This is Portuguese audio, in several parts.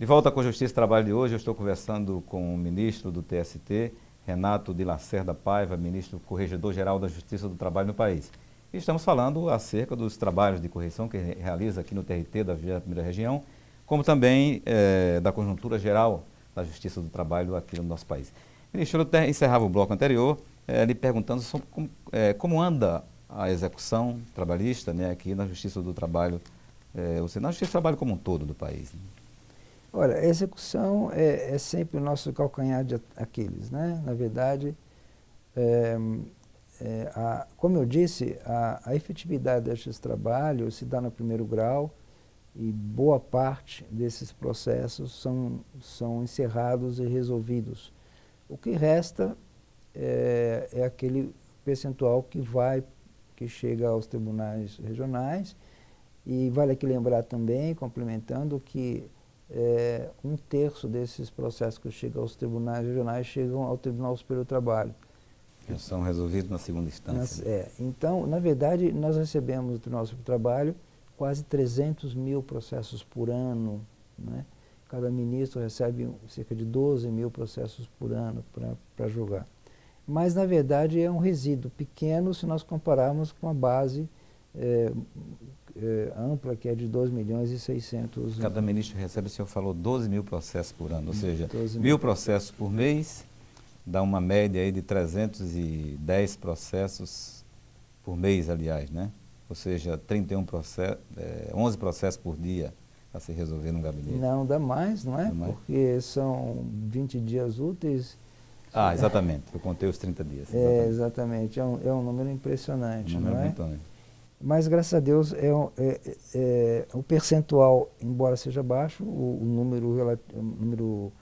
De volta com a Justiça e Trabalho de hoje, eu estou conversando com o ministro do TST, Renato de Lacerda Paiva, ministro corregedor-geral da Justiça do Trabalho no país. E estamos falando acerca dos trabalhos de correção que realiza aqui no TRT da 21ª Região, como também da conjuntura geral da Justiça do Trabalho aqui no nosso país. Ministro, eu encerrava o bloco anterior lhe perguntando sobre como anda a execução trabalhista, né, aqui na Justiça do Trabalho, ou seja, na Justiça do Trabalho como um todo do país. Né? Olha, a execução é sempre o nosso calcanhar de Aquiles, né? Na verdade, como eu disse, a efetividade da Justiça do Trabalho se dá no primeiro grau e boa parte desses processos são encerrados e resolvidos. O que resta é aquele percentual que chega aos tribunais regionais, e vale aqui lembrar também, complementando, que 1/3 desses processos que chegam aos tribunais regionais chegam ao Tribunal Superior do Trabalho. Já são resolvidos na segunda instância. Então, na verdade, nós recebemos do Tribunal Superior do Trabalho quase 300 mil processos por ano, né? Cada ministro recebe cerca de 12 mil processos por ano para julgar. Mas, na verdade, é um resíduo pequeno se nós compararmos com a base ampla, que é de 2.600.000. Cada ministro recebe, o senhor falou, 12 mil processos por ano, ou seja, 12.000 processos por mês, dá uma média aí de 310 processos por mês, aliás, né? Ou seja, 11 processos por dia a se resolver no gabinete. Não, dá mais, não é? Dá mais? Porque são 20 dias úteis. Ah, exatamente, eu contei os 30 dias. Exatamente, é um número impressionante, Um número não é? muito. Mas, graças a Deus, o percentual, embora seja baixo, o número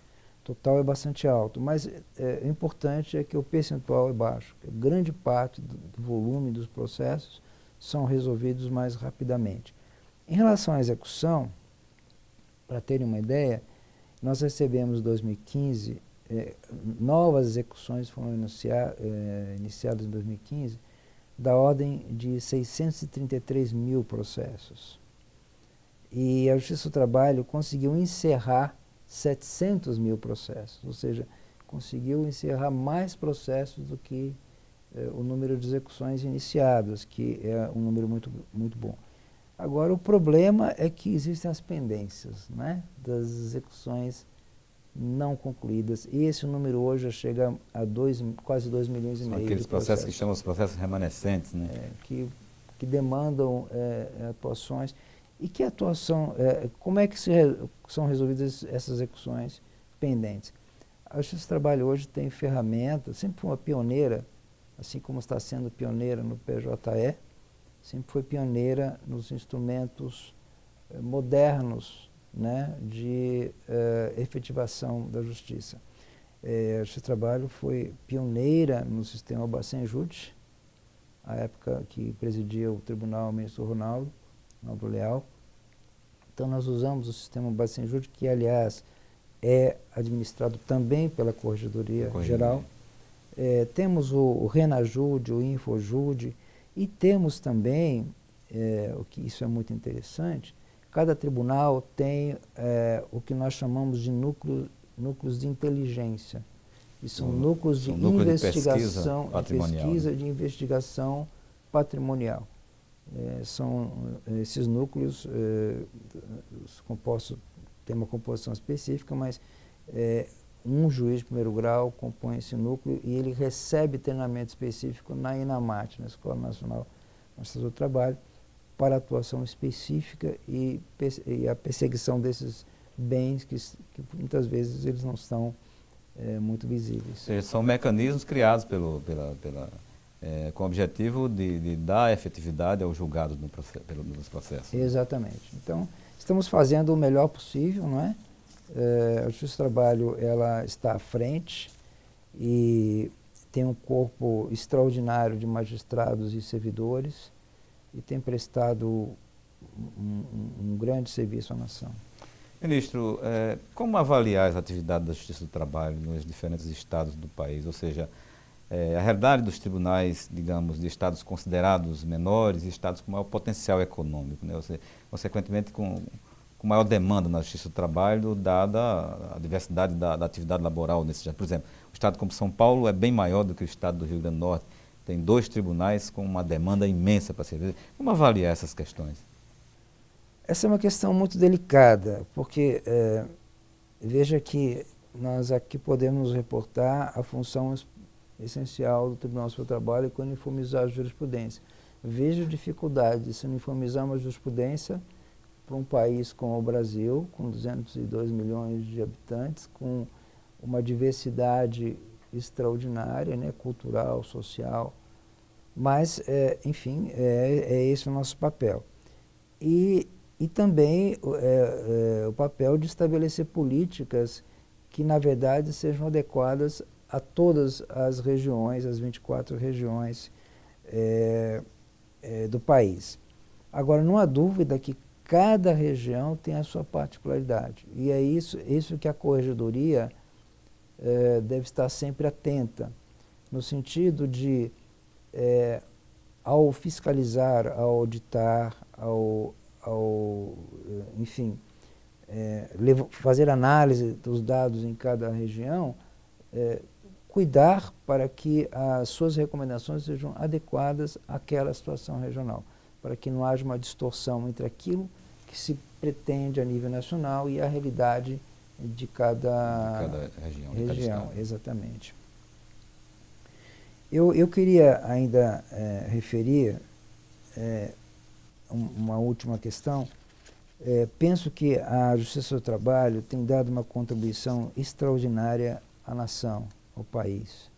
total é bastante alto. Mas o importante é que o percentual é baixo. Que grande parte do volume dos processos são resolvidos mais rapidamente. Em relação à execução, para terem uma ideia, nós recebemos em 2015, novas execuções foram iniciadas em 2015, da ordem de 633 mil processos. E a Justiça do Trabalho conseguiu encerrar 700 mil processos, ou seja, conseguiu encerrar mais processos do que o número de execuções iniciadas, que é um número muito, muito bom. Agora, o problema é que existem as pendências, né, das execuções não concluídas. E esse número hoje já chega a quase 2,5 milhões. São aqueles processos que chamam os processos remanescentes, né? Que demandam atuações. E que atuação, como é que são resolvidas essas execuções pendentes? A Justiça do Trabalho hoje tem ferramentas, sempre foi uma pioneira, assim como está sendo pioneira no PJE, sempre foi pioneira nos instrumentos modernos, né, de efetivação da justiça. A Justiça do Trabalho foi pioneira no sistema Bacen-Jud, a época que presidia o tribunal o ministro Ronaldo Leal. Então nós usamos o sistema Bacen-Jud, que aliás é administrado também pela Corregedoria Geral. Temos o RenaJud, o InfoJud, e temos também, o que isso é muito interessante, cada tribunal tem o que nós chamamos de núcleos de inteligência. E são núcleos de investigação, pesquisa de investigação patrimonial. São esses núcleos compostos, tem uma composição específica, mas um juiz de primeiro grau compõe esse núcleo e ele recebe treinamento específico na INAMAT, na Escola Nacional do Trabalho, para atuação específica e a perseguição desses bens que muitas vezes eles não são muito visíveis. Ou seja, são mecanismos criados com o objetivo de dar efetividade aos julgados nos processos. Exatamente. Então, estamos fazendo o melhor possível, não é? A Justiça do Trabalho ela está à frente e tem um corpo extraordinário de magistrados e servidores e tem prestado um grande serviço à nação. Ministro, como avaliar as atividades da Justiça do Trabalho nos diferentes estados do país? Ou seja, a realidade dos tribunais, digamos, de estados considerados menores e estados com maior potencial econômico, né? Consequentemente, com com maior demanda na Justiça do Trabalho, dada a diversidade da atividade laboral nesse estado? Por exemplo, o estado como São Paulo é bem maior do que o estado do Rio Grande do Norte, tem 2 tribunais com uma demanda imensa para servir. Como avaliar essas questões? Essa é uma questão muito delicada, porque veja que nós aqui podemos reportar a função essencial do Tribunal Superior do Trabalho que é uniformizar a jurisprudência. Veja a dificuldade de se uniformizar uma jurisprudência para um país como o Brasil, com 202 milhões de habitantes, com uma diversidade extraordinária, né, cultural, social, mas, enfim, é esse o nosso papel. E também o papel de estabelecer políticas que, na verdade, sejam adequadas a todas as regiões, as 24 regiões do país. Agora, não há dúvida que cada região tem a sua particularidade. E é isso que a Corregedoria deve estar sempre atenta, no sentido de, ao fiscalizar, ao auditar, enfim, fazer análise dos dados em cada região, cuidar para que as suas recomendações sejam adequadas àquela situação regional, para que não haja uma distorção entre aquilo que se pretende a nível nacional e a realidade de cada região. Região, exatamente. Eu queria ainda referir uma última questão. Penso que a Justiça do Trabalho tem dado uma contribuição extraordinária à nação, ao país.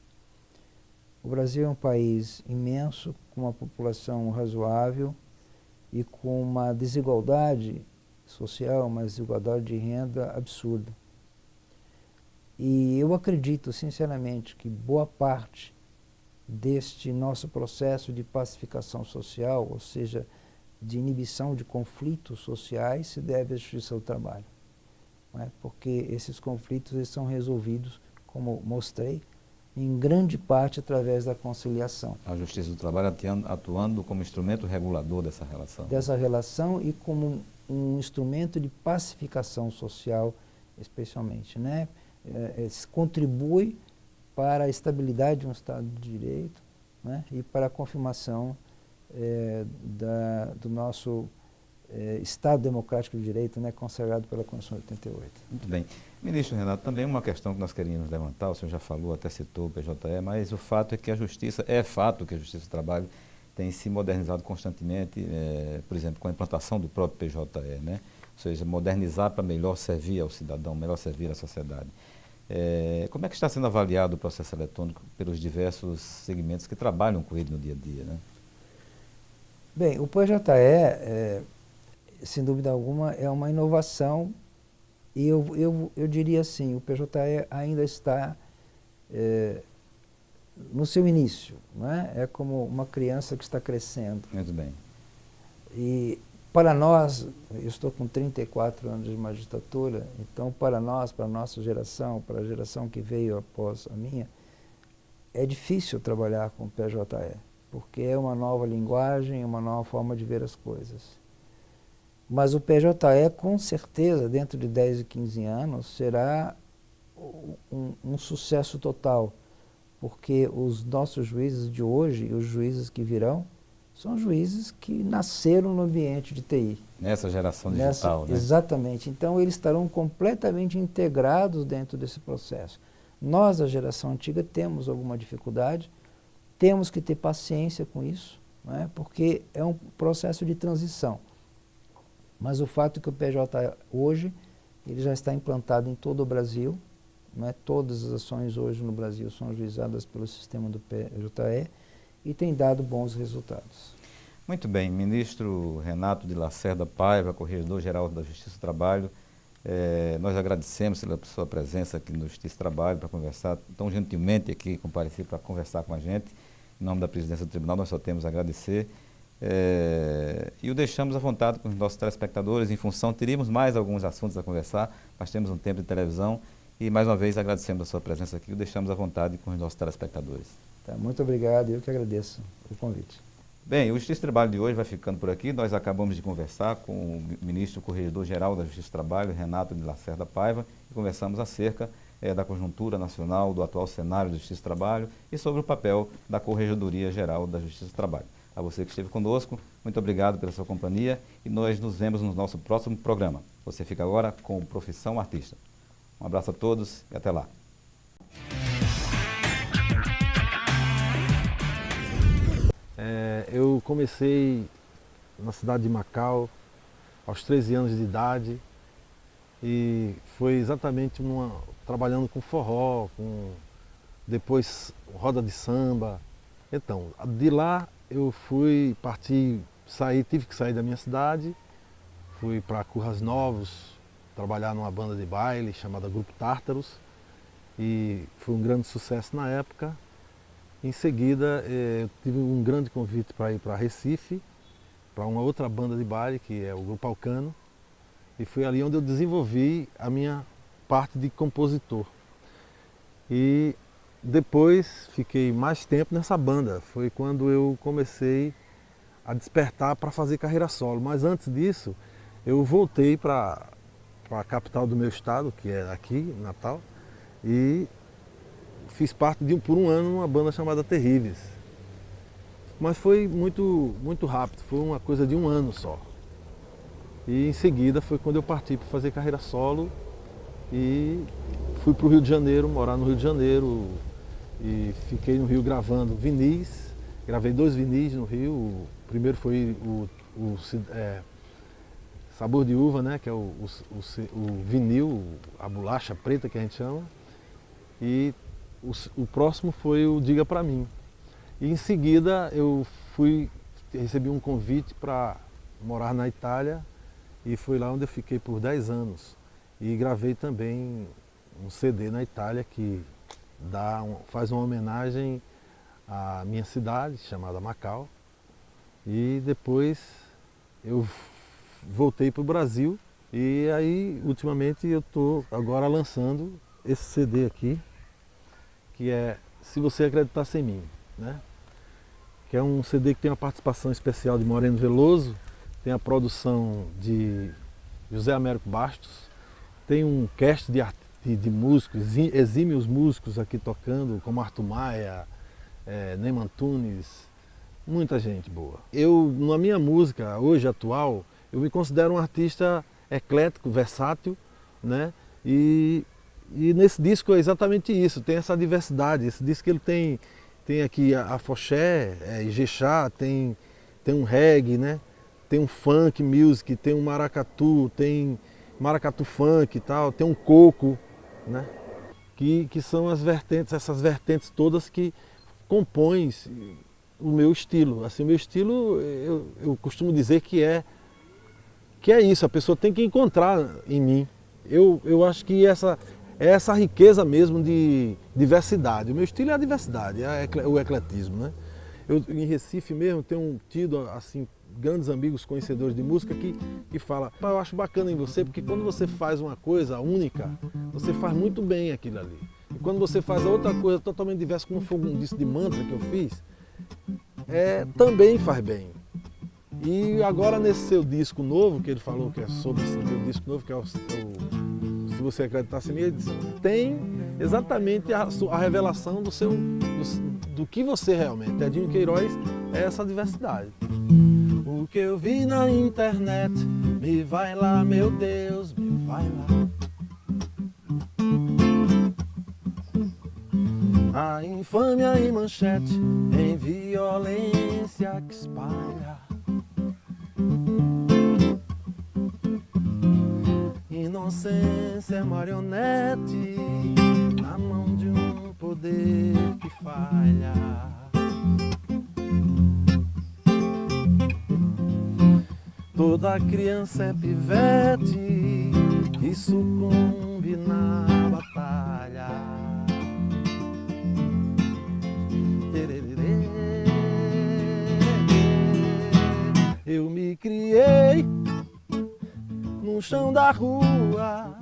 O Brasil é um país imenso, com uma população razoável e com uma desigualdade social, uma desigualdade de renda absurda. E eu acredito, sinceramente, que boa parte deste nosso processo de pacificação social, ou seja, de inibição de conflitos sociais, se deve à Justiça do Trabalho. Não é? Porque esses conflitos eles são resolvidos, como mostrei, em grande parte através da conciliação. A Justiça do Trabalho atuando como instrumento regulador dessa relação. Dessa relação e como um instrumento de pacificação social, especialmente, né? Contribui para a estabilidade de um Estado de Direito, né? E para a confirmação do nosso Estado Democrático de Direito, né? Consagrado pela Constituição de 88. Muito bem. Ministro Renato, também uma questão que nós queríamos levantar, o senhor já falou, até citou o PJE, mas o fato é que a Justiça, que a Justiça do Trabalho tem se modernizado constantemente, por exemplo, com a implantação do próprio PJE, né? Ou seja, modernizar para melhor servir ao cidadão, melhor servir à sociedade. Como é que está sendo avaliado o processo eletrônico pelos diversos segmentos que trabalham com ele no dia a dia, né? Bem, o PJE, sem dúvida alguma, é uma inovação e eu diria assim, o PJE ainda está no seu início, não é? É como uma criança que está crescendo. Muito bem. E para nós, eu estou com 34 anos de magistratura, então para nós, para a nossa geração, para a geração que veio após a minha, é difícil trabalhar com o PJE, porque é uma nova linguagem, uma nova forma de ver as coisas. Mas o PJE, com certeza, dentro de 10 e 15 anos, será um sucesso total, porque os nossos juízes de hoje e os juízes que virão são juízes que nasceram no ambiente de TI. Nessa geração digital, né? Exatamente. Então, eles estarão completamente integrados dentro desse processo. Nós, a geração antiga, temos alguma dificuldade, temos que ter paciência com isso, né? Porque é um processo de transição. Mas o fato é que o PJ hoje ele já está implantado em todo o Brasil, né? Todas as ações hoje no Brasil são ajuizadas pelo sistema do PJE e tem dado bons resultados. Muito bem, ministro Renato de Lacerda Paiva, Corregedor-Geral da Justiça do Trabalho, nós agradecemos pela sua presença aqui no Justiça do Trabalho para conversar, tão gentilmente aqui comparecer para conversar com a gente. Em nome da presidência do tribunal, nós só temos a agradecer. E o deixamos à vontade com os nossos telespectadores, em função, teríamos mais alguns assuntos a conversar, mas temos um tempo de televisão e mais uma vez agradecemos a sua presença aqui e o deixamos à vontade com os nossos telespectadores. Tá, muito obrigado, eu que agradeço o convite. Bem, o Justiça e Trabalho de hoje vai ficando por aqui. Nós acabamos de conversar com o ministro Corregedor-Geral da Justiça e Trabalho, Renato de Lacerda Paiva, e conversamos acerca da conjuntura nacional, do atual cenário da Justiça e Trabalho e sobre o papel da Corregedoria-Geral da Justiça e Trabalho. A você que esteve conosco, muito obrigado pela sua companhia e nós nos vemos no nosso próximo programa. Você fica agora com Profissão Artista. Um abraço a todos e até lá. Eu comecei na cidade de Macau aos 13 anos de idade e foi exatamente trabalhando com forró, depois roda de samba. Então, de lá eu tive que sair da minha cidade, fui para Currais Novos, trabalhar numa banda de baile chamada Grupo Tártaros e foi um grande sucesso na época. Em seguida, eu tive um grande convite para ir para Recife, para uma outra banda de baile, que é o Grupo Alcano, e foi ali onde eu desenvolvi a minha parte de compositor. E depois fiquei mais tempo nessa banda, foi quando eu comecei a despertar para fazer carreira solo. Mas antes disso, eu voltei para a capital do meu estado, que é aqui, Natal, e fiz parte por um ano numa banda chamada Terríveis. Mas foi muito rápido, foi uma coisa de um ano só. E em seguida foi quando eu parti para fazer carreira solo e fui para o Rio de Janeiro, morar no Rio de Janeiro e fiquei no Rio gravando vinis. Gravei 2 vinis no Rio. O primeiro foi o Sabor de Uva, né, que é o vinil, a bolacha preta que a gente chama. E o próximo foi o Diga Pra Mim. E em seguida eu recebi um convite para morar na Itália e foi lá onde eu fiquei por 10 anos. E gravei também um CD na Itália que faz uma homenagem à minha cidade, chamada Macau. E depois eu voltei para o Brasil e aí ultimamente eu estou agora lançando esse CD aqui, que é Se Você Acreditasse em Mim, né? Que é um CD que tem uma participação especial de Moreno Veloso, tem a produção de José Américo Bastos, tem um cast de músicos, exímios músicos aqui tocando, como Arthur Maia, Neyman Tunes, muita gente boa. Na minha música, hoje atual, eu me considero um artista eclético, versátil, né? E nesse disco é exatamente isso, tem essa diversidade. Esse disco ele tem aqui a afoxé, ijexá, tem um reggae, né? Tem um funk music, tem um maracatu, tem maracatu funk e tal, tem um coco, né? Que são essas vertentes todas que compõem o meu estilo. Assim, o meu estilo, eu costumo dizer que é isso, a pessoa tem que encontrar em mim. Eu acho que essa riqueza mesmo de diversidade. O meu estilo é a diversidade, é o ecletismo, né? Eu em Recife mesmo tenho tido assim grandes amigos conhecedores de música que falam: eu acho bacana em você porque quando você faz uma coisa única, você faz muito bem aquilo ali. E quando você faz outra coisa totalmente diversa, como foi um disco de mantra que eu fiz, também faz bem. E agora nesse seu disco novo, que ele falou que é sobre esse meu disco novo, que é o Se Você Acreditasse em Mim, ele disse, tem exatamente a revelação do que você realmente é. Edinho Queiroz é essa diversidade. O que eu vi na internet, me vai lá, meu Deus, me vai lá. A infâmia em manchete, em violência que espalha. Inocência é marionete na mão de um poder que falha. Toda criança é pivete que sucumbe na batalha. Eu me criei no chão da rua,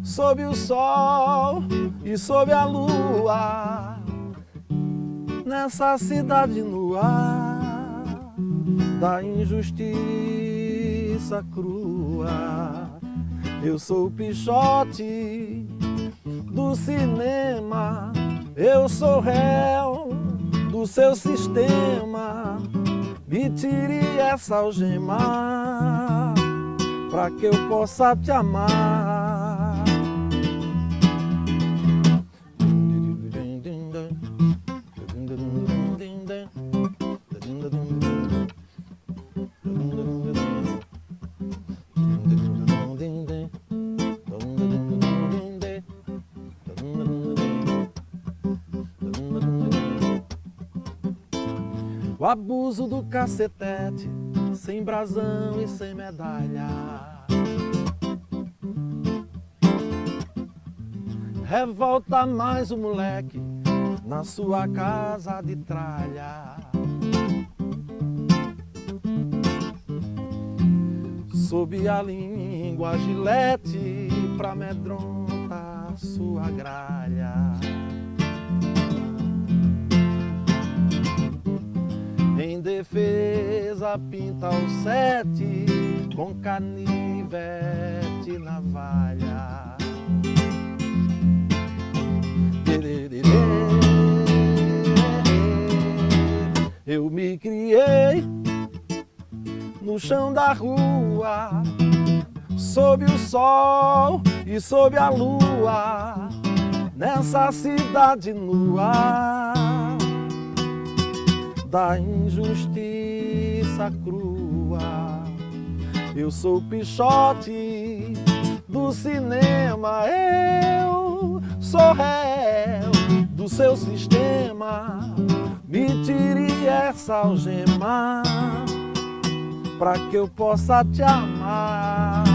sob o sol e sob a lua, nessa cidade nua. da injustiça crua. Eu sou o Pichote do cinema, eu sou réu do seu sistema. Me tire essa algema pra que eu possa te amar. O abuso do cacetete, sem brasão e sem medalha. Revolta mais o moleque na sua casa de tralha. Sob a língua gilete pra amedrontar sua gralha. Em defesa pinta o 7 com canivete navalha. Eu me criei no chão da rua, sob o sol e sob a lua, nessa cidade nua da injustiça crua. Eu sou o Pichote do cinema, eu sou réu do seu sistema. Me tire essa algema pra que eu possa te amar.